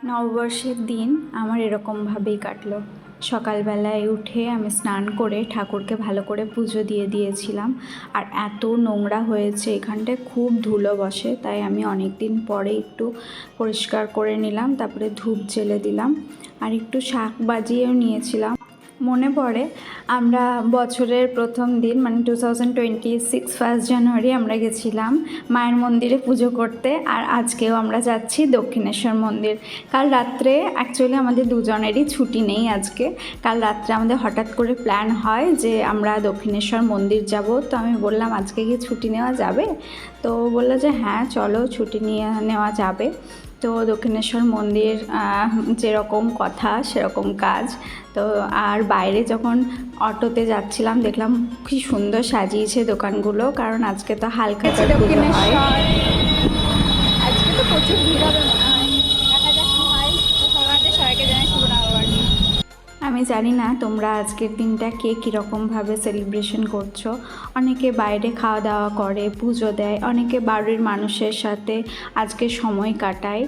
নববর্ষের দিন আমার এরকমভাবেই কাটলো। সকালবেলায় উঠে আমি স্নান করে ঠাকুরকে ভালো করে পুজো দিয়ে দিয়েছিলাম। আর এত নোংরা হয়েছে এখানটায়, খুব ধুলো বসে, তাই আমি অনেক দিন পরে একটু পরিষ্কার করে নিলাম। তারপরে ধূপ জ্বেলে দিলাম আর একটু শাক বাজিয়েও নিয়েছিলাম। মনে পড়ে আমরা বছরের প্রথম দিন মানে 2026 1 জানুয়ারি আমরা গেছিলাম মায়ের মন্দিরে পুজো করতে, আর আজকেও আমরা যাচ্ছি দক্ষিণেশ্বর মন্দির। কাল রাত্রে অ্যাকচুয়ালি আমাদের দুজনেরই ছুটি নেই আজকে। কাল রাত্রে আমাদের হঠাৎ করে প্ল্যান হয় যে আমরা দক্ষিণেশ্বর মন্দির যাব। তো আমি বললাম আজকে কি ছুটি নেওয়া যাবে? তো বললো যে হ্যাঁ চলো, ছুটি নিয়ে নেওয়া যাবে। তো দক্ষিণেশ্বর মন্দির যেরকম কথা সেরকম কাজ। তো আর বাইরে যখন অটোতে যাচ্ছিলাম দেখলাম কি সুন্দর সাজিয়েছে দোকানগুলো, কারণ আজকে তো হালকা পুজো হয়। আজকে তো প্রচুর ভিড় হবে, দেখা যাক কি হয়। তো সবাইকে জানাই শুভ নববর্ষ। আমি জানি না তোমরা আজকের দিনটা কে কীরকমভাবে সেলিব্রেশন করছো। অনেকে বাইরে খাওয়া দাওয়া করে, পুজো দেয়, অনেকে বাড়ির মানুষের সাথে আজকে সময় কাটায়।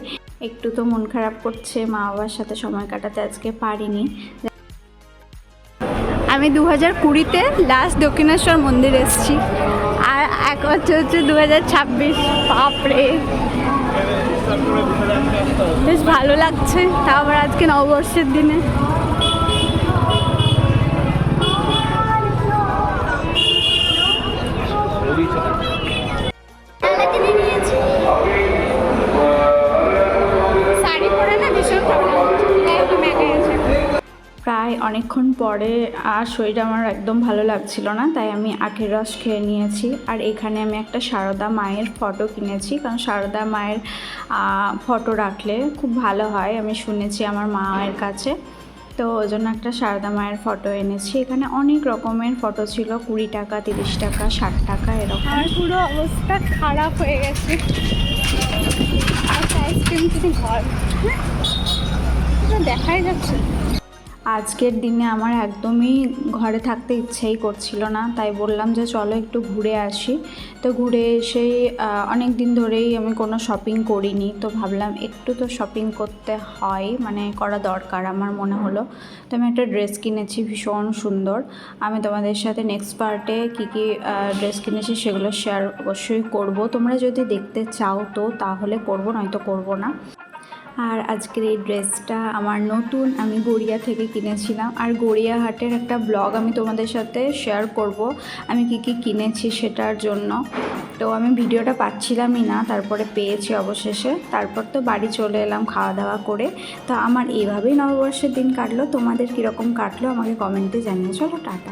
একটু তো মন খারাপ করছে, মা বাবার সাথে সময় কাটাতে আজকে পারিনি। আমি 2020-তে লাস্ট দক্ষিণেশ্বর মন্দির এসেছি, আর এক বছর হচ্ছে 2026। বাপরে, বেশ ভালো লাগছে, তাও আবার আজকে নববর্ষের দিনে। শাড়ি পরে না ভীষণ ভালো লাগছে। প্রায় অনেকক্ষণ পরে আর শরীরটা আমার একদম ভালো লাগছিল না, তাই আমি আখের রস খেয়ে নিয়েছি। আর এখানে আমি একটা সারদা মায়ের ফটো কিনেছি, কারণ সারদা মায়ের ফটো রাখলে খুব ভালো হয় আমি শুনেছি আমার মায়ের কাছে। তো ওই জন্য একটা সারদা মায়ের ফটো এনেছি। এখানে অনেক রকমের ফটো ছিল, 20 টাকা, 30 টাকা, 60 টাকা এরকম। আমার পুরো অবস্থা খারাপ হয়ে গেছে। আর আইসক্রিম কিনে ঘর দেখাই যাচ্ছে। আজকের দিনে আমার একদমই ঘরে থাকতে ইচ্ছেই করছিল না, তাই বললাম যে চলো একটু ঘুরে আসি। তো ঘুরে এসেই অনেক দিন ধরেই আমি কোনো শপিং করিনি, তো ভাবলাম একটু তো শপিং করতে হয়, মানে করা দরকার আমার মনে হলো। তো আমি একটা ড্রেস কিনেছি ভীষণ সুন্দর। আমি তোমাদের সাথে নেক্সট পার্টে কী কী ড্রেস কিনেছি সেগুলো শেয়ার অবশ্যই করব। তোমরা যদি দেখতে চাও তো তাহলে করবো, নয়তো করবো না। আর আজকের এই ড্রেসটা আমার নতুন, আমি গড়িয়া থেকে কিনেছিলাম। আর গড়িয়াহাটের একটা ব্লগ আমি তোমাদের সাথে শেয়ার করব আমি কি কি কিনেছি সেটার জন্য। তো আমি ভিডিওটা পাচ্ছিলামই না, তারপরে পেয়েছি অবশেষে। তারপর তো বাড়ি চলে এলাম খাওয়া দাওয়া করে। তো আমার এইভাবেই নববর্ষের দিন কাটলো। তোমাদের কীরকম কাটলো আমাকে কমেন্টে জানিয়ে। চলো টাটা।